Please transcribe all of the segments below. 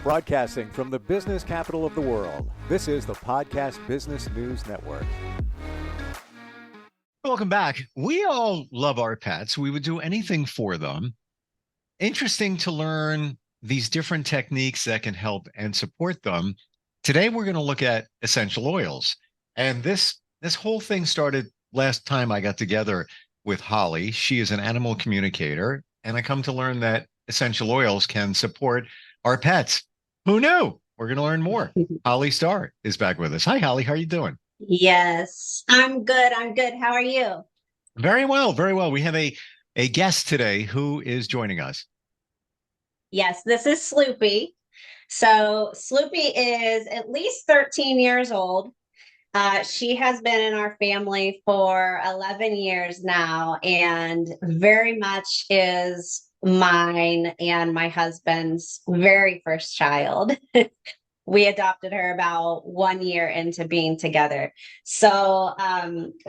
Broadcasting from the business capital of the world, this is the Podcast Business News Network. Welcome back. We all love our pets. We would do anything for them. Interesting to learn these different techniques that can help and support them. Today, we're going to look at essential oils. And this whole thing started last time I got together with Holly. She is an animal communicator, and I come to learn that essential oils can support our pets. Who knew? We're going to learn more. Holly Starr is back with us. Hi, Holly. How are you doing? Yes, I'm good. I'm good. How are you? Very well, very well. We have a guest today who is joining us. Yes, this is Sloopy. So Sloopy is at least 13 years old. She has been in our family for 11 years now and very much is mine and my husband's very first child. We adopted her about 1 year into being together. So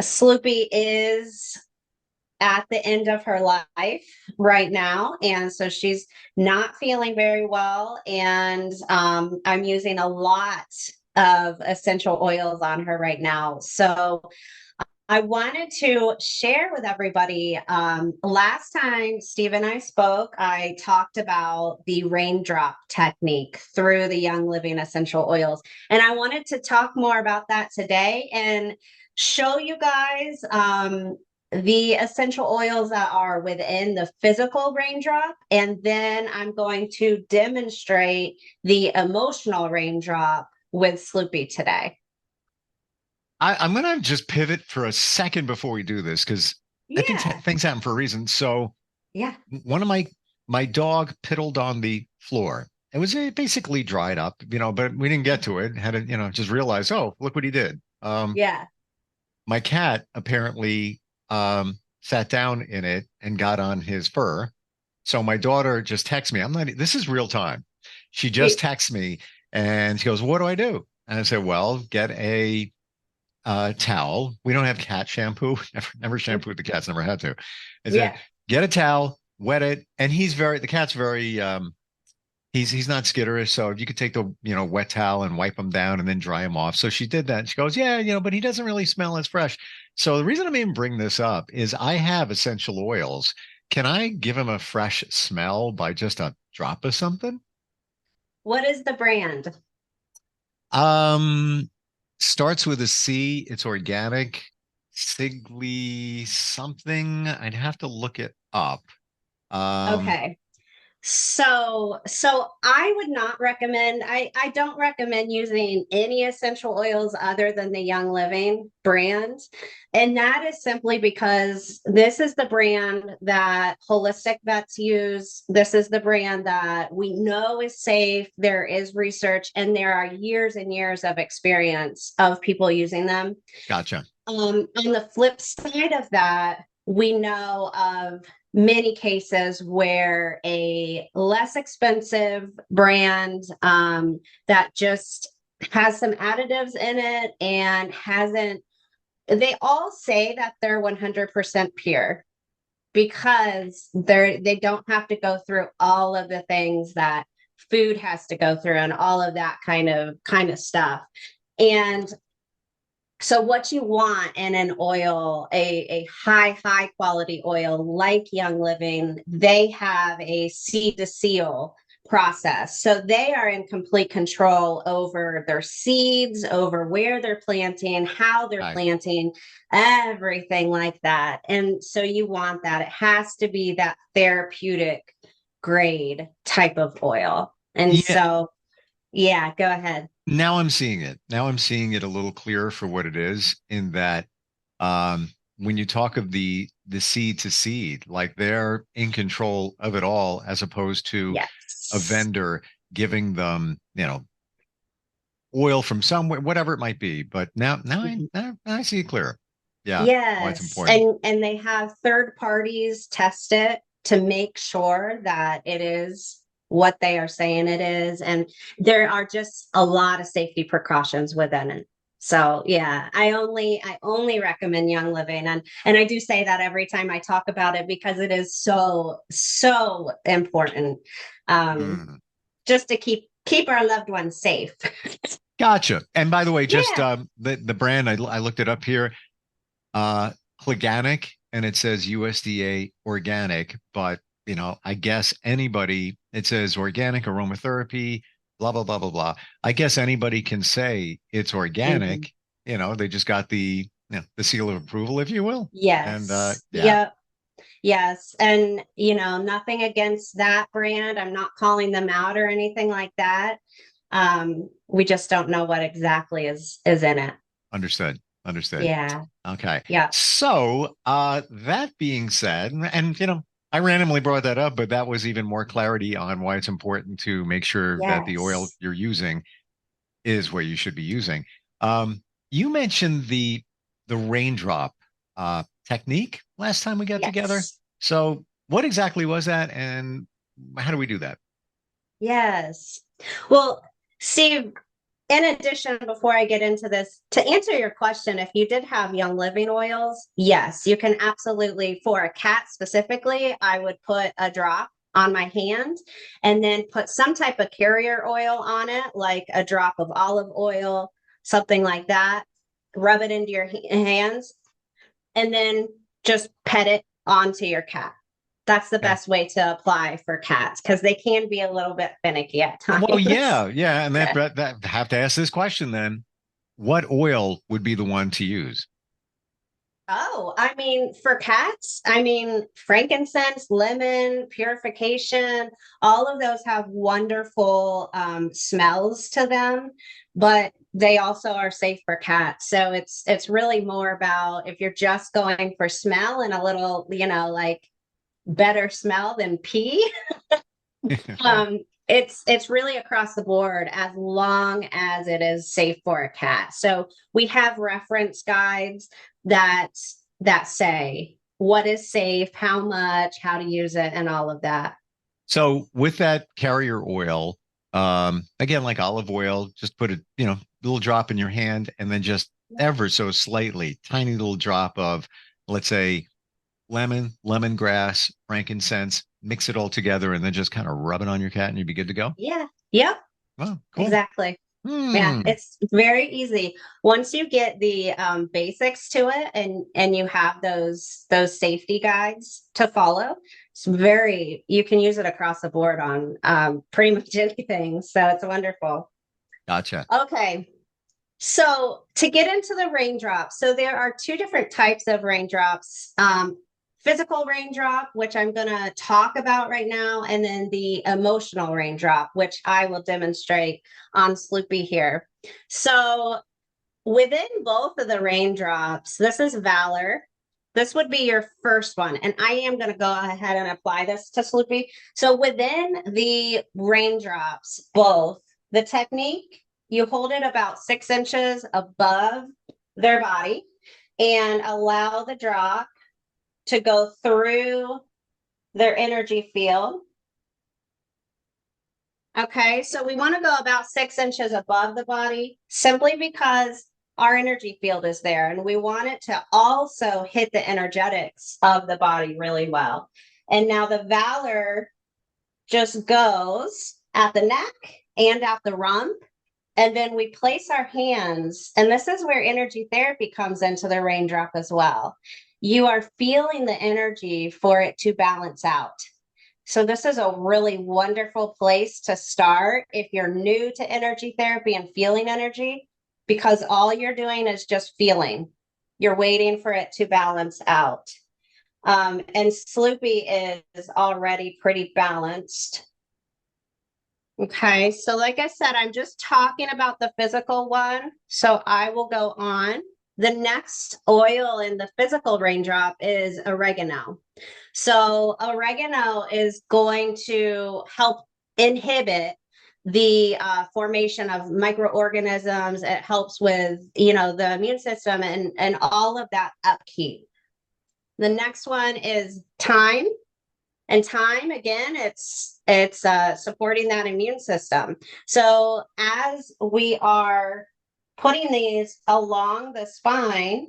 Sloopy is at the end of her life right now. And so she's not feeling very well. And I'm using a lot of essential oils on her right now. So I wanted to share with everybody. Last time Steve and I spoke, I talked about the raindrop technique through the Young Living essential oils. And I wanted to talk more about that today and show you guys the essential oils that are within the physical raindrop. And then I'm going to demonstrate the emotional raindrop with Sloopy today. I'm going to just pivot for a second before we do this because I think things happen for a reason. So, one of my dog piddled on the floor. It was basically dried up, but we didn't get to it. Had to, just realize, oh, look what he did. My cat apparently sat down in it and got on his fur. So my daughter just texts me. This is real time. She just texts me and she goes, "What do I do?" And I said, "Well, get a towel. We don't have cat shampoo. Never shampooed the cats. Never had to. I said, get a towel, wet it, and the cat's very he's not skitterish. So you could take the wet towel and wipe him down and then dry him off. So she did that. And she goes, yeah, but he doesn't really smell as fresh. So the reason I'm even bring this up is I have essential oils. Can I give him a fresh smell by just a drop of something? What is the brand? Starts with a C. It's organic. Sigley something. I'd have to look it up. Okay. So I would not recommend, I don't recommend using any essential oils other than the Young Living brand. And that is simply because this is the brand that holistic vets use. This is the brand that we know is safe. There is research and there are years and years of experience of people using them. Gotcha. On the flip side of that, we know of many cases where a less expensive brand that just has some additives in it and they all say that they're 100% pure because they don't have to go through all of the things that food has to go through and all of that kind of stuff. And so what you want in an oil, a high quality oil like Young Living, they have a seed to seal process. So they are in complete control over their seeds, over where they're planting, how they're planting, everything like that. And so you want that. It has to be that therapeutic grade type of oil. And so, go ahead. Now I'm seeing it. Now I'm seeing it a little clearer for what it is in that when you talk of the seed to seed, like they're in control of it all as opposed to a vendor giving them, oil from somewhere, whatever it might be. But now I see it clearer. Yeah. Why it's important. And they have third parties test it to make sure that it is what they are saying it is. And there are just a lot of safety precautions within it. So I only recommend Young Living. And I do say that every time I talk about it because it is so important. Just to keep keep our loved ones safe. Gotcha. And by the way, just Yeah. the brand, I looked it up here, Cliganic, and it says USDA organic, but I guess anybody, it says organic aromatherapy, blah, blah, blah, blah, blah. I guess anybody can say it's organic. They just got the seal of approval, if you will. And Yes. yeah, Yep. Yes. And, nothing against that brand. I'm not calling them out or anything like that. We just don't know what exactly is in it. understood. Understood. Yeah. Okay. Yeah. So, that being said, and I randomly brought that up, but that was even more clarity on why it's important to make sure that the oil Yes. you're using is what you should be using. You mentioned the raindrop technique last time we got together. Yes. So, what exactly was that, and how do we do that? Yes. Well, Steve, in addition, before I get into this, to answer your question, if you did have Young Living oils, yes, you can absolutely, for a cat specifically, I would put a drop on my hand and then put some type of carrier oil on it, like a drop of olive oil, something like that. Rub it into your hands and then just pet it onto your cat. That's the Okay. best way to apply for cats because they can be a little bit finicky at Well, times. yeah, and that have to ask this question then. What oil would be the one to use? Oh, I mean, for cats, frankincense, lemon, purification, all of those have wonderful smells to them, but they also are safe for cats. So it's really more about if you're just going for smell and a little, like better smell than pee. Right. It's really across the board as long as it is safe for a cat. So we have reference guides that say what is safe, how much, how to use it, and all of that. So with that carrier oil, again, like olive oil, just put a little drop in your hand, and then just ever so slightly, tiny little drop of, let's say, lemongrass, frankincense, mix it all together, and then just kind of rub it on your cat, and you'd be good to go. Yeah. Yep. Oh, cool. Exactly. Yeah, Hmm. it's very easy. Once you get the basics to it and you have those safety guides to follow, you can use it across the board on pretty much anything. So it's wonderful. Gotcha. Okay. So to get into the raindrops, so there are two different types of raindrops. Physical raindrop, which I'm going to talk about right now, and then the emotional raindrop, which I will demonstrate on Sloopy here. So within both of the raindrops, this is Valor. This would be your first one. And I am going to go ahead and apply this to Sloopy. So within the raindrops, both the technique, you hold it about 6 inches above their body and allow the drop to go through their energy field. Okay, so we want to go about 6 inches above the body simply because our energy field is there and we want it to also hit the energetics of the body really well. And now the Valor just goes at the neck and at the rump. And then we place our hands, and this is where energy therapy comes into the raindrop as well. You are feeling the energy for it to balance out. So this is a really wonderful place to start if you're new to energy therapy and feeling energy, because all you're doing is just feeling. You're waiting for it to balance out. And Sloopy is already pretty balanced. Okay, so like I said, I'm just talking about the physical one. So I will go on. The next oil in the physical raindrop is oregano. So oregano is going to help inhibit the formation of microorganisms. It helps with, the immune system and all of that upkeep. The next one is thyme. And thyme, again, it's supporting that immune system. So as we are putting these along the spine,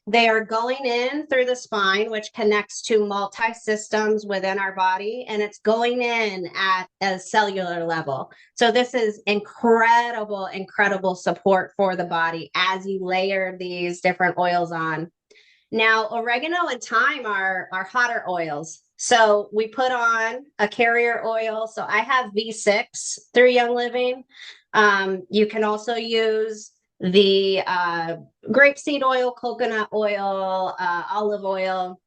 They are going in through the spine, which connects to multi-systems within our body, and it's going in at a cellular level. So this is incredible, incredible support for the body as you layer these different oils on. Now, oregano and thyme are hotter oils. So we put on a carrier oil. So I have V6 through Young Living. You can also use the grapeseed oil, coconut oil, olive oil,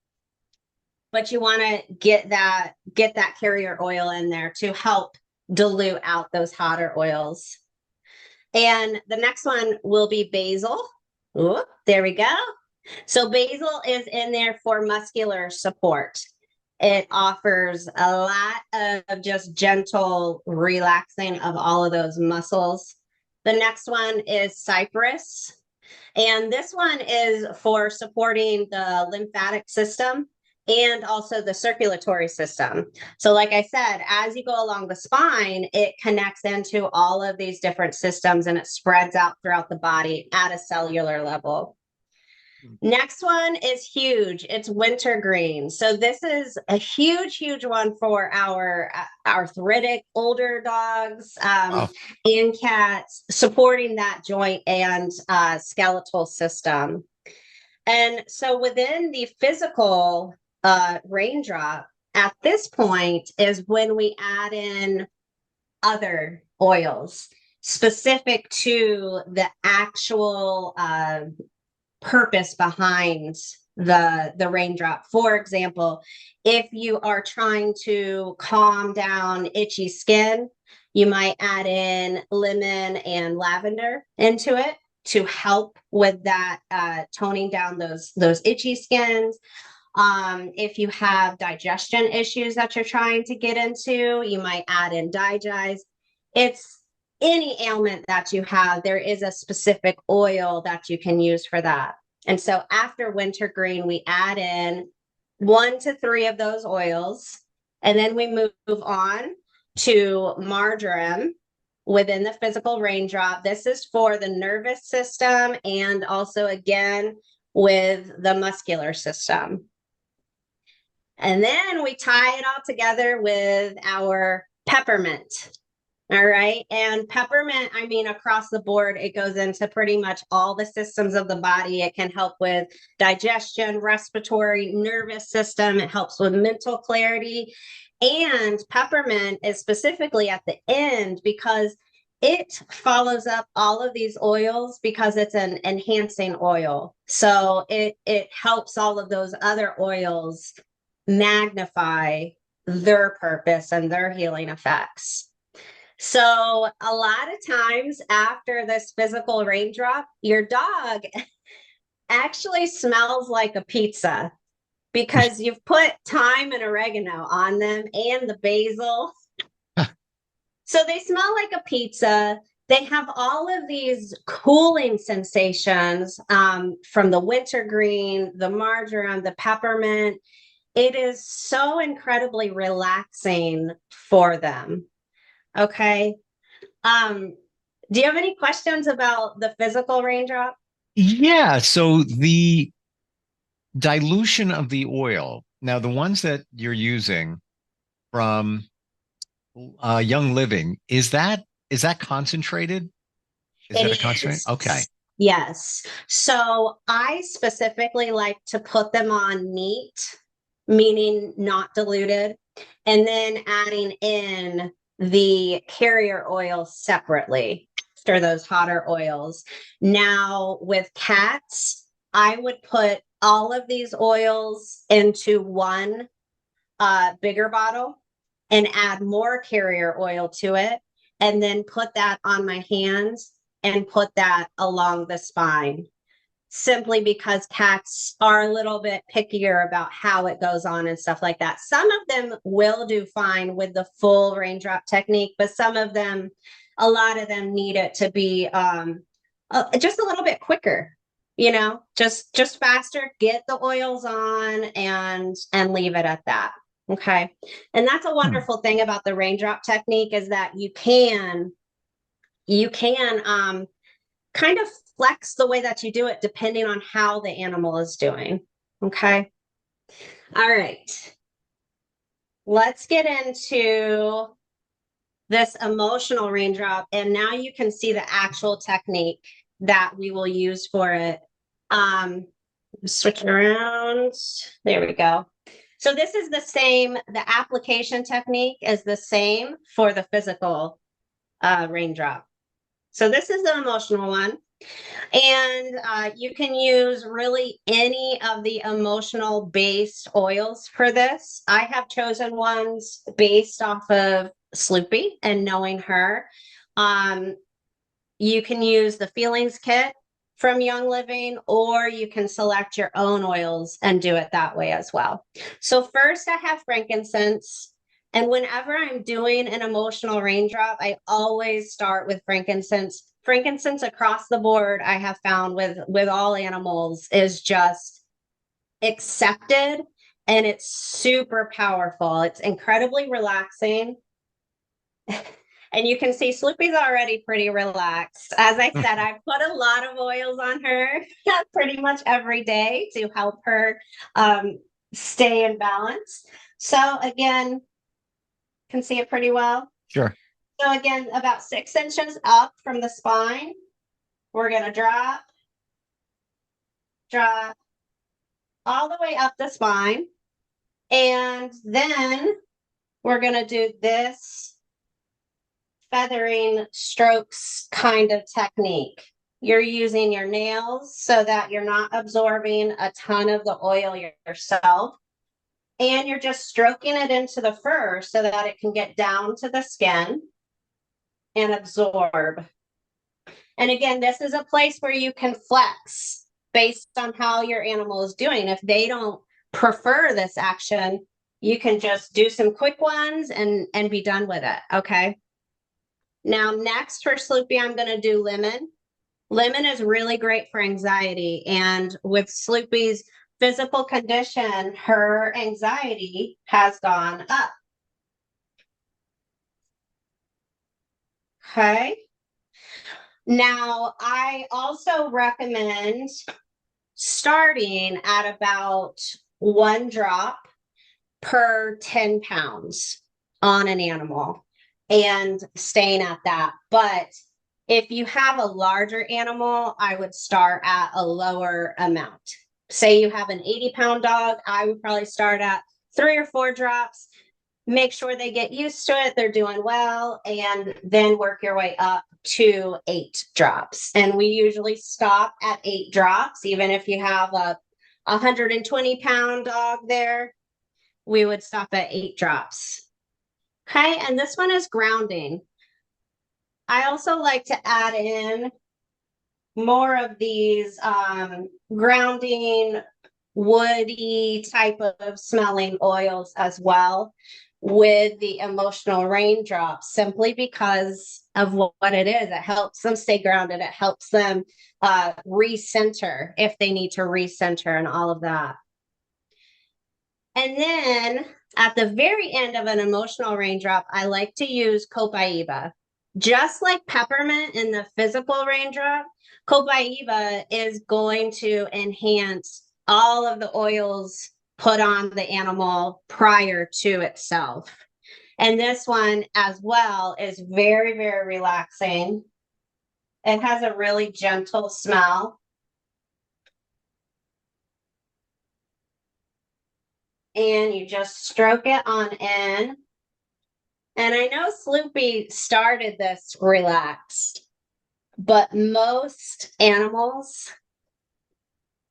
but you want to get that carrier oil in there to help dilute out those hotter oils. And the next one will be basil. Ooh, there we go. So basil is in there for muscular support. It offers a lot of just gentle relaxing of all of those muscles. The next one is cypress. And this one is for supporting the lymphatic system and also the circulatory system. So like I said, as you go along the spine, it connects into all of these different systems and it spreads out throughout the body at a cellular level. Next one is huge. It's wintergreen. So this is a huge, huge one for our arthritic older dogs and cats, supporting that joint and skeletal system. And so within the physical raindrop, at this point is when we add in other oils specific to the actual purpose behind the raindrop. For example, if you are trying to calm down itchy skin, you might add in lemon and lavender into it to help with that, toning down those itchy skins. If you have digestion issues that you're trying to get into, you might add in digest. It's any ailment that you have, there is a specific oil that you can use for that. And so after wintergreen, we add in 1 to 3 of those oils, and then we move on to marjoram within the physical raindrop. This is for the nervous system and also, again, with the muscular system. And then we tie it all together with our peppermint. All right. And peppermint, I mean, across the board, it goes into pretty much all the systems of the body. It can help with digestion, respiratory, nervous system. It helps with mental clarity. And peppermint is specifically at the end because it follows up all of these oils because it's an enhancing oil. So it helps all of those other oils magnify their purpose and their healing effects. So a lot of times after this physical raindrop, your dog actually smells like a pizza because you've put thyme and oregano on them and the basil. So they smell like a pizza. They have all of these cooling sensations from the wintergreen, the marjoram, the peppermint. It is so incredibly relaxing for them. Okay. Do you have any questions about the physical raindrop? Yeah. So the dilution of the oil. Now, the ones that you're using from Young Living, is that concentrated? Is It that a concentrate? is. Okay. Yes. So I specifically like to put them on neat, meaning not diluted, and then adding in the carrier oil separately after those hotter oils. Now, with cats, I would put all of these oils into one bigger bottle and add more carrier oil to it, and then put that on my hands and put that along the spine, simply because cats are a little bit pickier about how it goes on and stuff like that. Some of them will do fine with the full raindrop technique, but some of them, a lot of them need it to be just a little bit quicker, just faster, get the oils on and leave it at that. Okay. And that's a wonderful thing about the raindrop technique is that you can kind of flex the way that you do it depending on how the animal is doing. Okay. All right. Let's get into this emotional raindrop. And now you can see the actual technique that we will use for it. Switch it around. There we go. So this is the same, the application technique is the same for the physical raindrop. So this is the emotional one. And you can use really any of the emotional based oils for this. I have chosen ones based off of Sloopy and knowing her. You can use the Feelings Kit from Young Living, or you can select your own oils and do it that way as well. So first I have frankincense. And whenever I'm doing an emotional raindrop, I always start with frankincense. Frankincense across the board, I have found with all animals, is just accepted, and it's super powerful. It's incredibly relaxing. And you can see Sloopy's already pretty relaxed. As I said, I put a lot of oils on her pretty much every day to help her stay in balance. So again, can see it pretty well. Sure. So again, about 6 inches up from the spine, we're going to drop all the way up the spine. And then we're going to do this feathering strokes kind of technique. You're using your nails so that you're not absorbing a ton of the oil yourself. And you're just stroking it into the fur so that it can get down to the skin and absorb. And again, this is a place where you can flex based on how your animal is doing. If they don't prefer this action, you can just do some quick ones and be done with it. Okay. Now, next for Sloopy, I'm going to do lemon. Lemon is really great for anxiety. And with Sloopy's physical condition, her anxiety has gone up. Okay. Now, I also recommend starting at about 1 drop per 10 pounds on an animal and staying at that. But if you have a larger animal, I would start at a lower amount. Say you have an 80-pound dog, I would probably start at 3 or 4 drops. Make sure they get used to it, they're doing well, and then work your way up to 8 drops. And we usually stop at 8 drops, even if you have a 120-pound dog there, we would stop at 8 drops. Okay, and this one is grounding. I also like to add in more of these grounding, woody type of smelling oils as well with the emotional raindrops, simply because of what it is. It helps them stay grounded. It helps them recenter if they need to recenter and all of that. And then at the very end of an emotional raindrop, I like to use copaiba. Just like peppermint in the physical raindrop, copaiba is going to enhance all of the oils put on the animal prior to itself. And this one as well is very, very relaxing. It has a really gentle smell. And you just stroke it on in. And I know Sloopy started this relaxed, but most animals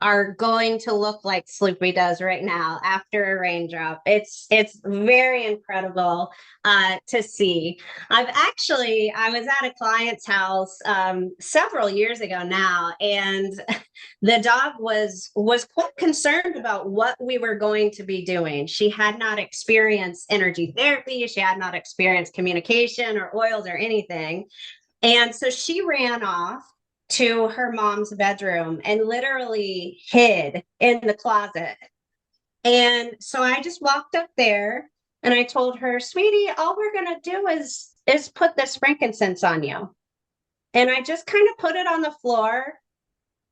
are going to look like Sloopy does right now after a raindrop. It's very incredible to see. I was at a client's house several years ago now, and the dog was quite concerned about what we were going to be doing. She had not experienced energy therapy. She had not experienced communication or oils or anything. And so she ran off to her mom's bedroom and literally hid in the closet. And so I just walked up there and I told her, sweetie, all we're going to do is put this frankincense on you. And I just kind of put it on the floor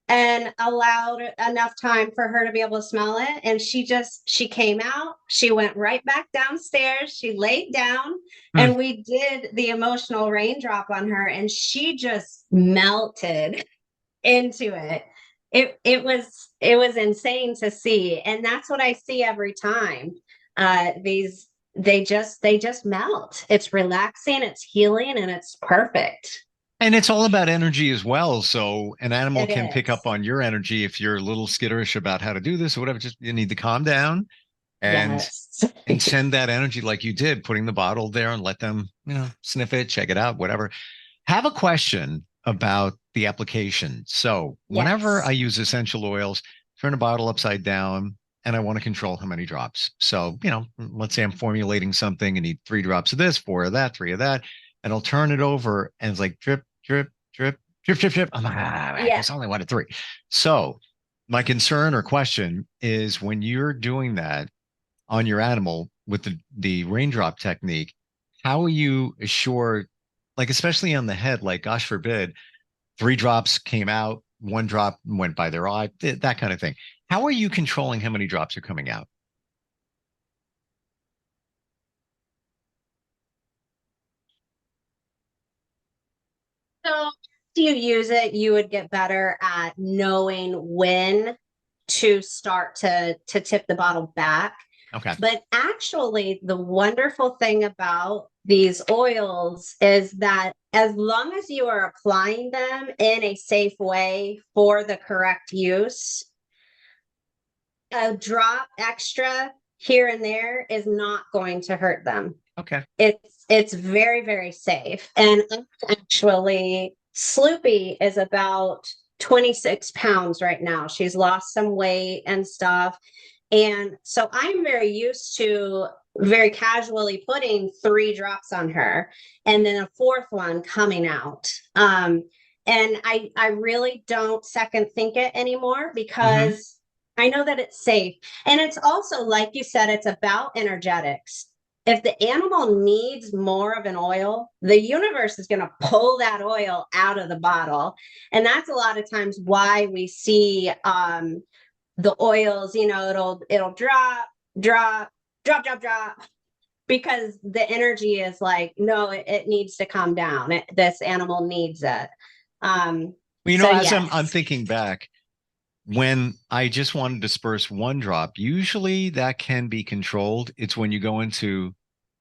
and allowed enough time for her to be able to smell it. And she came out, she went right back downstairs, she laid down, and we did the emotional raindrop on her, and she just melted into it. It was insane to see. And that's what I see every time. They just melt. It's relaxing, it's healing, and it's perfect. And it's all about energy as well. So an animal It can pick is. up on your energy if you're a little skitterish about how to do this or whatever. Just you need to calm down and Yes. send that energy like you did, putting the bottle there and let them, sniff it, check it out, whatever. Have a question about the application. So whenever I Yes. use essential oils, turn a bottle upside down and I want to control how many drops. So, let's say I'm formulating something and need 3 drops of this, 4 of that, 3 of that, and I'll turn it over and it's like drip, drip, drip, drip, drip, drip. I'm like, I Yeah. guess I only wanted 3. So my concern or question is when you're doing that on your animal with the raindrop technique, how are you assured, like especially on the head, like gosh forbid, 3 drops came out, 1 drop went by their eye, that kind of thing. How are you controlling how many drops are coming out? So after you use it, you would get better at knowing when to start to tip the bottle back. Okay. But actually, the wonderful thing about these oils is that as long as you are applying them in a safe way for the correct use, a drop extra here and there is not going to hurt them. Okay. It's very, very safe. And actually, Sloopy is about 26 pounds right now. She's lost some weight and stuff. And so I'm very used to very casually putting 3 drops on her and then a 4th one coming out. And I really don't second think it anymore because I know that it's safe. And it's also, like you said, it's about energetics. If the animal needs more of an oil, the universe is going to pull that oil out of the bottle. And that's a lot of times why we see the oils, it'll drop, drop, drop, drop, drop, because the energy is like, no, it needs to come down. This animal needs it. Well, So as I'm yes. thinking back, when I just want to disperse 1 drop, usually that can be controlled. It's when you go into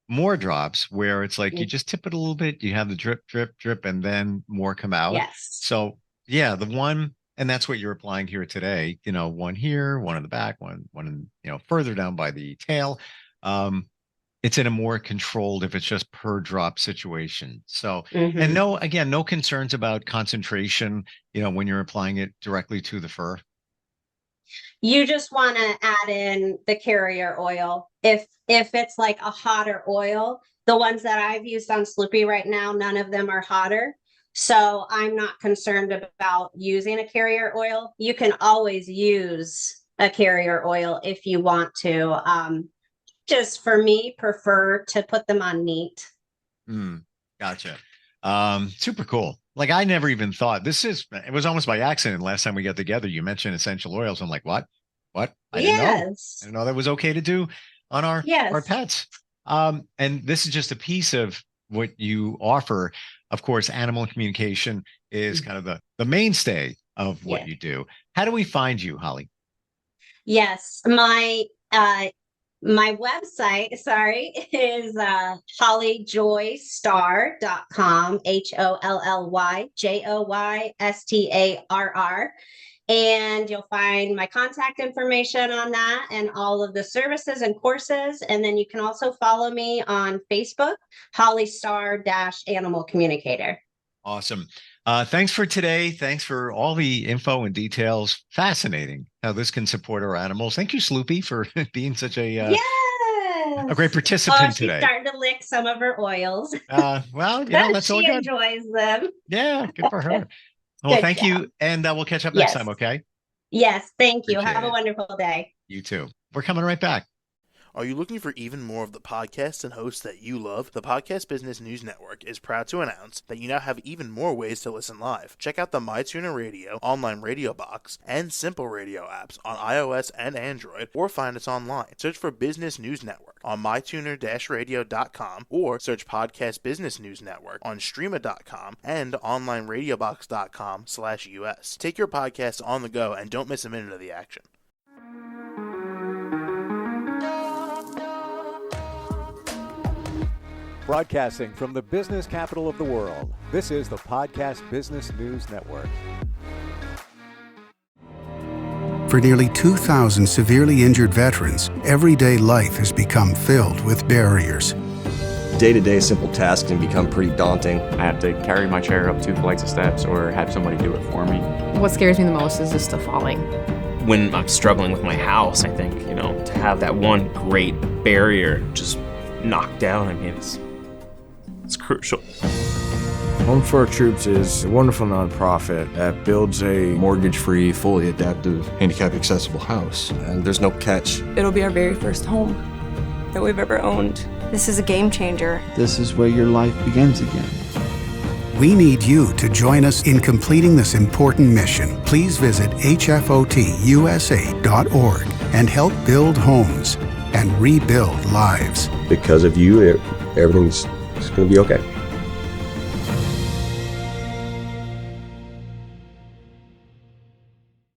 more drops where it's like you just tip it a little bit, you have the drip, drip, drip, and then more come out. Yes. So yeah, the one, and that's what you're applying here today. One here, one in the back, one further down by the tail. It's in a more controlled if it's just per drop situation. So, and no concerns about concentration, when you're applying it directly to the fur. You just want to add in the carrier oil. If it's like a hotter oil, the ones that I've used on Sloopy right now, none of them are hotter. So I'm not concerned about using a carrier oil. You can always use a carrier oil if you want to. Just for me, prefer to put them on neat. Gotcha. Super cool. Like I never even thought it was almost by accident. Last time we got together, you mentioned essential oils. I'm like, what? I didn't know. I Yes. didn't know that was okay to do on our Yes. pets. And this is just a piece of what you offer. Of course, animal communication is kind of the mainstay of what Yeah. you do. How do we find you, Holly? Yes. My website, sorry, is hollyjoystarr.com, HOLLYJOYSTARR. And you'll find my contact information on that and all of the services and courses. And then you can also follow me on Facebook, Holly Starr Animal Communicator. Awesome. Thanks for today. Thanks for all the info and details. Fascinating how this can support our animals. Thank you, Sloopy, for being such a great participant She's today. starting to lick some of her oils. Well, that's all she good. enjoys them. Yeah, good for her. Well, thank you. And we'll catch up next time, okay? Yes, thank you. Appreciate Have a it. wonderful day. You too. We're coming right back. Are you looking for even more of the podcasts and hosts that you love? The Podcast Business News Network is proud to announce that you now have even more ways to listen live. Check out the MyTuner Radio, online radio box, and Simple Radio apps on iOS and Android, or find us online. Search for Business News Network on mytuner-radio.com or search Podcast Business News Network on streama.com and onlineradiobox.com/US. Take your podcast on the go and don't miss a minute of the action. Broadcasting from the business capital of the world, this is the Podcast Business News Network. For nearly 2,000 severely injured veterans, everyday life has become filled with barriers. Day-to-day simple tasks can become pretty daunting. I have to carry my chair up 2 flights of steps or have somebody do it for me. What scares me the most is just the falling. When I'm struggling with my house, I think, to have that one great barrier just knocked down, it's crucial. Home for Our Troops is a wonderful nonprofit that builds a mortgage-free, fully adaptive, handicap-accessible house. And there's no catch. It'll be our very first home that we've ever owned. This is a game changer. This is where your life begins again. We need you to join us in completing this important mission. Please visit hfotusa.org and help build homes and rebuild lives. Because of you, everything's going to be okay.